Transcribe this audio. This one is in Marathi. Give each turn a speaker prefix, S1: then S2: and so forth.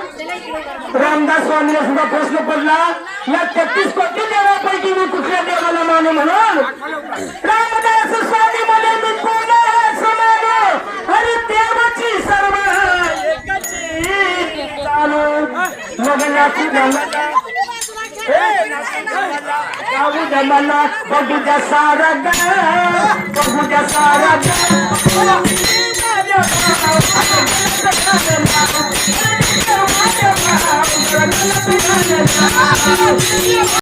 S1: रामदास स्वामीला सुद्धा प्रश्न पडला या 33 कोटी देवापैकी मी कुठल्या देवाला मानू म्हणून रामदास स्वामी म्हणे मी कोण समानो अरे देवाची सर्व एकाची चालू मगनाची गाऊ जमाना बघूच्या सारा बघूच्या सारा